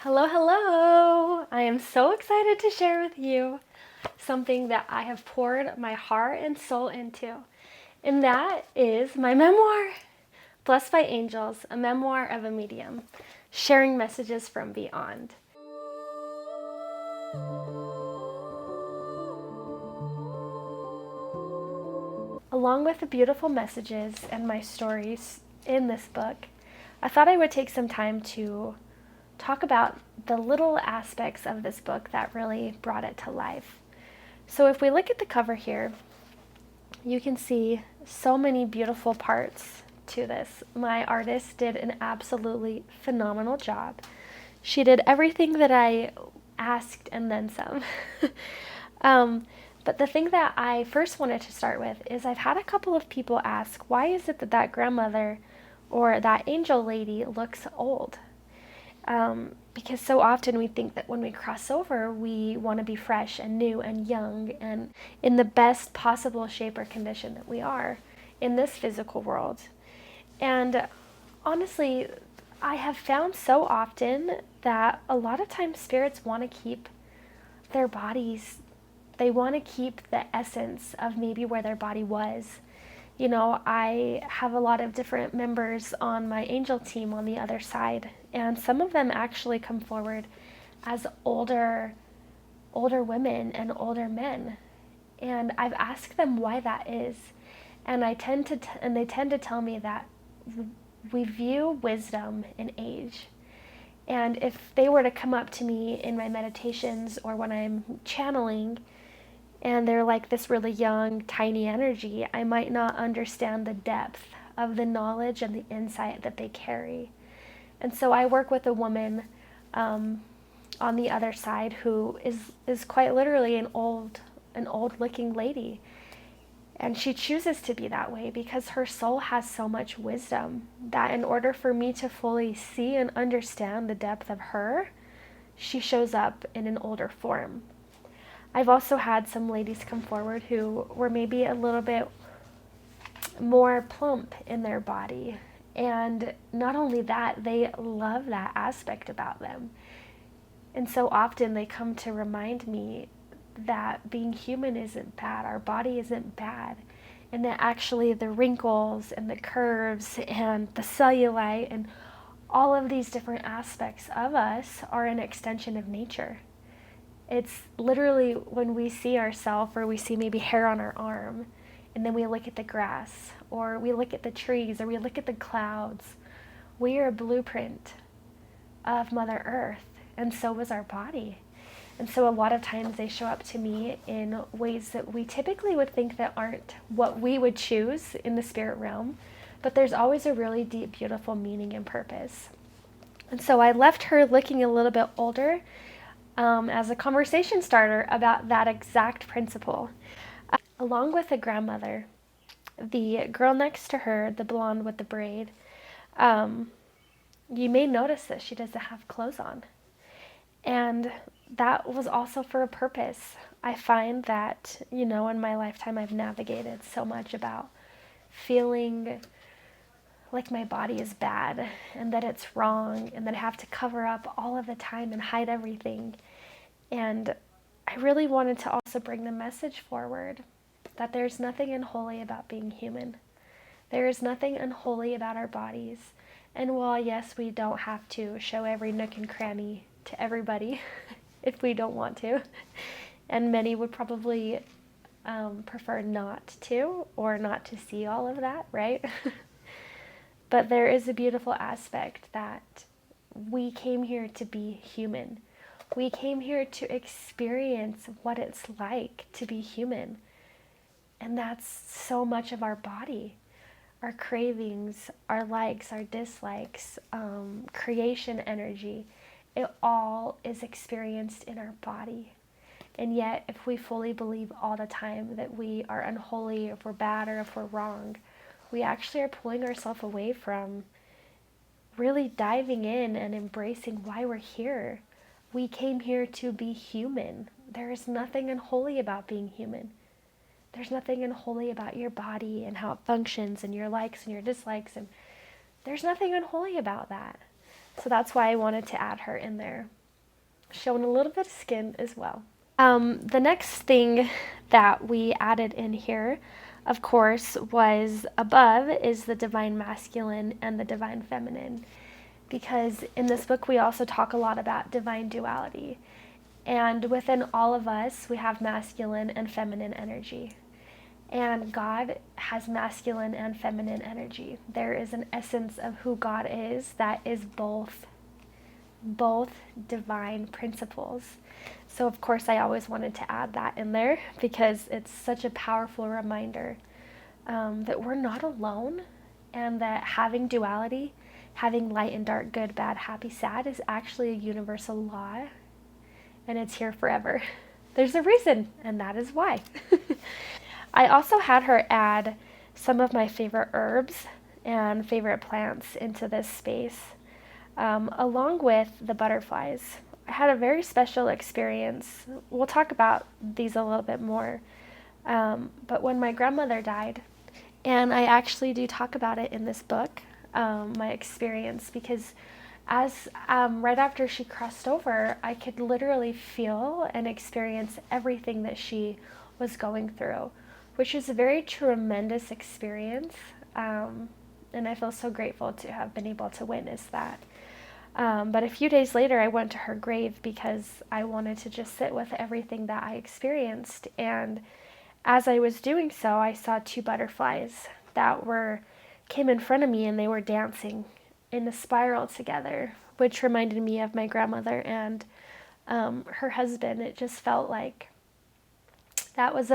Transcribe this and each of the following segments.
Hello, hello! I am so excited to share with you something that I have poured my heart and soul into, and that is my memoir, Blessed by Angels, a memoir of a medium, sharing messages from beyond. Along with the beautiful messages and my stories in this book, I thought I would take some time to talk about the little aspects of this book that really brought it to life. So if we look at the cover here, you can see so many beautiful parts to this. My artist did an absolutely phenomenal job. She did everything that I asked and then some. But the thing that I first wanted to start with is I've had a couple of people ask, why is it that that grandmother or that angel lady looks old? Because so often we think that when we cross over, we want to be fresh and new and young and in the best possible shape or condition that we are in this physical world. And honestly, I have found so often that a lot of times spirits want to keep their bodies, they want to keep the essence of maybe where their body was. You know, I have a lot of different members on my angel team on the other side, and some of them actually come forward as older women and older men. And I've asked them why that is, and they tend to tell me that we view wisdom in age. And if they were to come up to me in my meditations or when I'm channeling and they're like this really young, tiny energy, I might not understand the depth of the knowledge and the insight that they carry. And so I work with a woman on the other side who is quite literally an old looking lady. And she chooses to be that way because her soul has so much wisdom that in order for me to fully see and understand the depth of her, she shows up in an older form. I've also had some ladies come forward who were maybe a little bit more plump in their body. And not only that, they love that aspect about them. And so often they come to remind me that being human isn't bad, our body isn't bad, and that actually the wrinkles and the curves and the cellulite and all of these different aspects of us are an extension of nature. It's literally when we see ourselves or we see maybe hair on our arm and then we look at the grass or we look at the trees or we look at the clouds, we are a blueprint of Mother Earth, and so is our body. And so a lot of times they show up to me in ways that we typically would think that aren't what we would choose in the spirit realm, but there's always a really deep, beautiful meaning and purpose. And so I left her looking a little bit older as a conversation starter about that exact principle. Along with the grandmother, the girl next to her, the blonde with the braid, you may notice that she doesn't have clothes on. And that was also for a purpose. I find that, you know, in my lifetime I've navigated so much about feeling like my body is bad and that it's wrong and that I have to cover up all of the time and hide everything. And I really wanted to also bring the message forward that there's nothing unholy about being human. There is nothing unholy about our bodies. And while, yes, we don't have to show every nook and cranny to everybody if we don't want to, and many would probably prefer not to or not to see all of that, right? But there is a beautiful aspect that we came here to be human. We came here to experience what it's like to be human. And that's so much of our body. Our cravings, our likes, our dislikes, creation energy, it all is experienced in our body. And yet, if we fully believe all the time that we are unholy, if we're bad, or if we're wrong, we actually are pulling ourselves away from really diving in and embracing why we're here. We came here to be human. There is nothing unholy about being human. There's nothing unholy about your body and how it functions and your likes and your dislikes. And there's nothing unholy about that. So that's why I wanted to add her in there, showing a little bit of skin as well. The next thing that we added in here, of course, was above is the divine masculine and the divine feminine. Because in this book, we also talk a lot about divine duality. And within all of us, we have masculine and feminine energy. And God has masculine and feminine energy. There is an essence of who God is that is both divine principles. So of course I always wanted to add that in there because it's such a powerful reminder that we're not alone, and that having duality, having light and dark, good, bad, happy, sad, is actually a universal law, and it's here forever. There's a reason, and that is why. I also had her add some of my favorite herbs and favorite plants into this space, along with the butterflies. I had a very special experience. We'll talk about these a little bit more. But when my grandmother died, and I actually do talk about it in this book, my experience, because as right after she crossed over, I could literally feel and experience everything that she was going through, which is a very tremendous experience. And I feel so grateful to have been able to witness that. But a few days later, I went to her grave because I wanted to just sit with everything that I experienced. And as I was doing so, I saw two butterflies that came in front of me, and they were dancing in a spiral together, which reminded me of my grandmother and her husband. It just felt like that was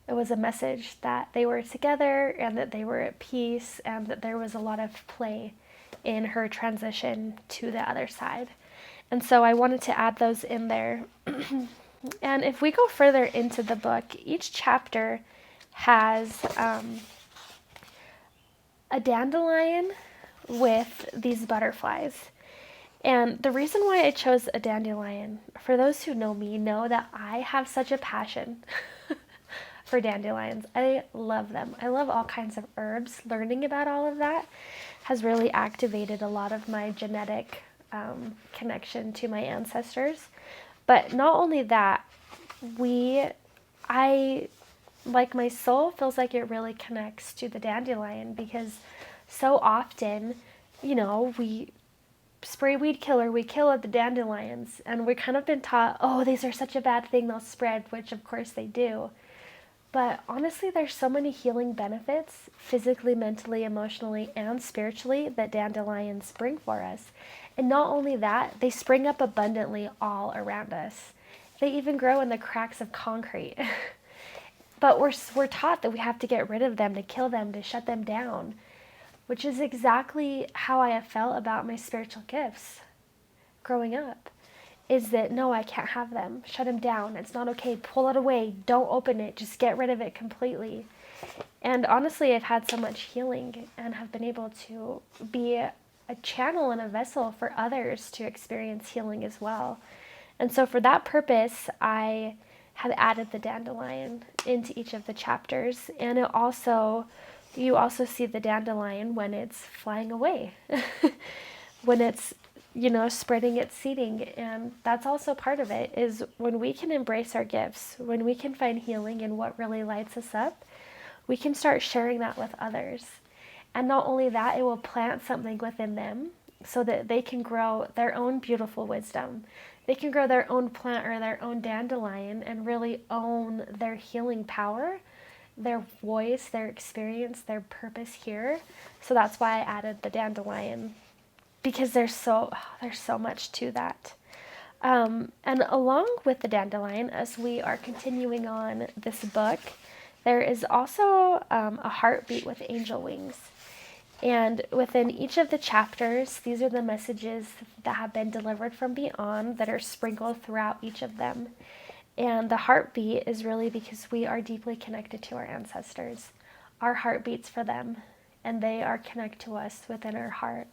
it was a message that they were together and that they were at peace, and that there was a lot of play in her transition to the other side. And so I wanted to add those in there. And if we go further into the book, each chapter has a dandelion with these butterflies. And the reason why I chose a dandelion, for those who know me, know that I have such a passion for dandelions. I love them. I love all kinds of herbs. Learning about all of that has really activated a lot of my genetic connection to my ancestors. But not only that, like my soul feels like it really connects to the dandelion, because so often, we spray weed killer, we kill the dandelions, and we've kind of been taught, oh, these are such a bad thing, they'll spread, which of course they do. But honestly, there's so many healing benefits, physically, mentally, emotionally, and spiritually, that dandelions bring for us. And not only that, they spring up abundantly all around us. They even grow in the cracks of concrete. But we're taught that we have to get rid of them, to kill them, to shut them down, which is exactly how I have felt about my spiritual gifts growing up. Is that, no, I can't have them. Shut them down. It's not okay. Pull it away. Don't open it. Just get rid of it completely. And honestly, I've had so much healing and have been able to be a channel and a vessel for others to experience healing as well. And so for that purpose, I have added the dandelion into each of the chapters. And you also see the dandelion when it's flying away, when it's spreading its seeding. And that's also part of it, is when we can embrace our gifts, when we can find healing in what really lights us up, we can start sharing that with others. And not only that, it will plant something within them so that they can grow their own beautiful wisdom. They can grow their own plant or their own dandelion and really own their healing power, their voice, their experience, their purpose here. So that's why I added the dandelion, because there's so much to that. And along with the dandelion, as we are continuing on this book, there is also a heartbeat with angel wings. And within each of the chapters, these are the messages that have been delivered from beyond that are sprinkled throughout each of them. And the heartbeat is really because we are deeply connected to our ancestors. Our heart beats for them, and they are connected to us within our heart.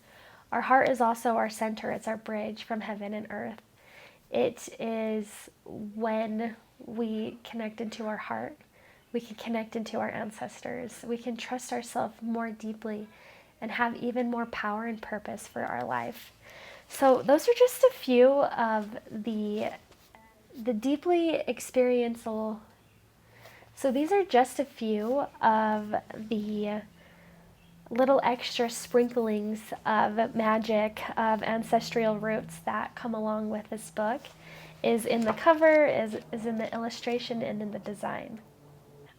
Our heart is also our center. It's our bridge from heaven and earth. It is when we connect into our heart, we can connect into our ancestors. We can trust ourselves more deeply and have even more power and purpose for our life. So those are just a few of the deeply experiential. So these are just a few of the little extra sprinklings of magic, of ancestral roots that come along with this book. Is in the cover, is in the illustration, and in the design.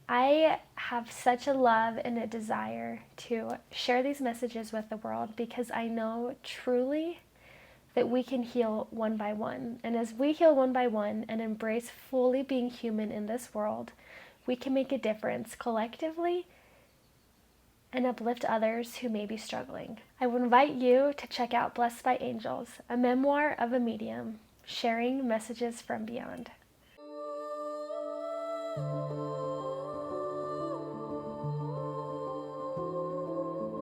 I have such a love and a desire to share these messages with the world because I know truly that we can heal one by one. And as we heal one by one and embrace fully being human in this world, we can make a difference collectively and uplift others who may be struggling. I would invite you to check out Blessed by Angels, a memoir of a medium, sharing messages from beyond.